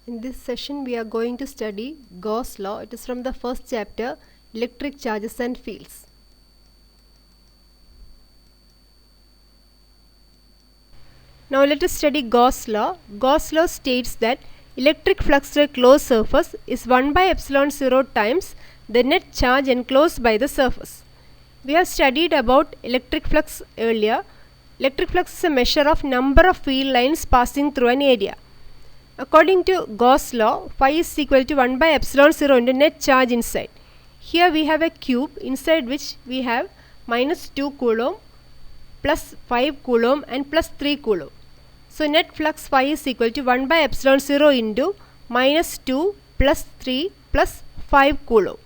In this session we are going to study Gauss law. It is from the first chapter, electric charges and fields. Now let us study Gauss law. Gauss law states that electric flux through a closed surface is 1 by epsilon 0 times the net charge enclosed by the surface. We have studied about electric flux earlier. Electric flux is a measure of number of field lines passing through an area. According to Gauss law, phi is equal to 1 by epsilon 0 into net charge inside. Here we have a cube inside which we have minus 2 coulomb, plus 5 coulomb and plus 3 coulomb. So net flux phi is equal to 1 by epsilon 0 into minus 2 plus 3 plus 5 coulomb.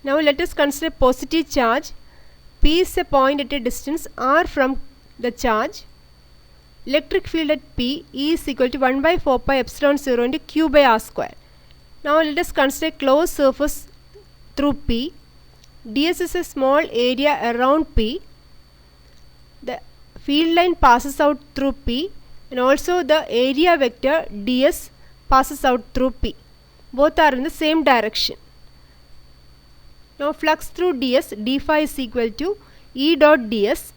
Now let us consider positive charge. P is a point at a distance r from the charge. Electric field at P E is equal to 1 by 4 pi epsilon 0 into Q by R square. Now let us consider closed surface through P. ds is a small area around P. The field line passes out through P and also the area vector ds passes out through P. Both are in the same direction. Now flux through ds, d phi is equal to E dot ds.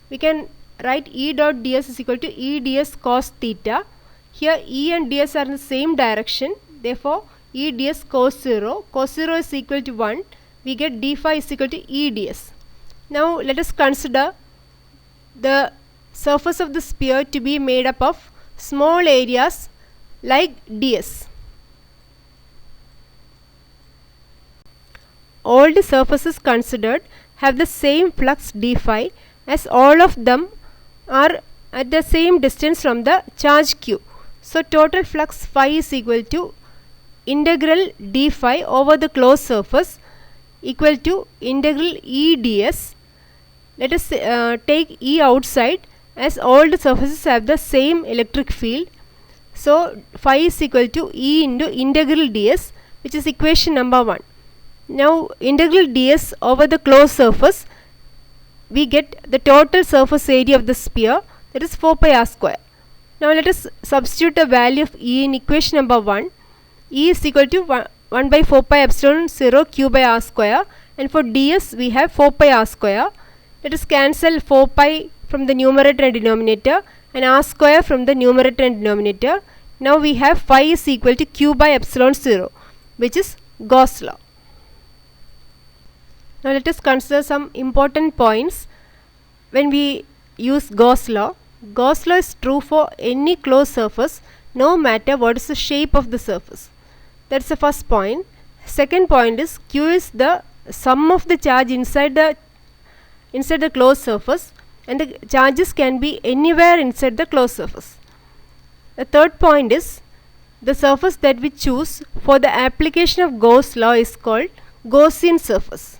We can write E dot ds is equal to E ds cos theta. Here E and ds are in the same direction. Therefore E ds cos 0. Cos 0 is equal to 1. We get d phi is equal to E ds. Now let us consider the surface of the sphere to be made up of small areas like ds. All the surfaces considered have the same flux d phi, as all of them are at the same distance from the charge q. So total flux phi is equal to integral d phi over the closed surface equal to integral E ds. Let us take E outside, as all the surfaces have the same electric field. So phi is equal to E into integral ds, which is equation number 1. Now integral ds over the closed surface, we get the total surface area of the sphere, that is 4 pi r square. Now let us substitute the value of E in equation number 1. E is equal to 1 by 4 pi epsilon 0 q by r square, and for ds we have 4 pi r square. Let us cancel 4 pi from the numerator and denominator and r square from the numerator and denominator. Now we have phi is equal to q by epsilon 0, which is Gauss law. Now let us consider some important points when we use Gauss law. Gauss law is true for any closed surface, no matter what is the shape of the surface. That's the first point. Second point is Q is the sum of the charge inside the closed surface, and the charges can be anywhere inside the closed surface. The third point is the surface that we choose for the application of Gauss law is called Gaussian surface.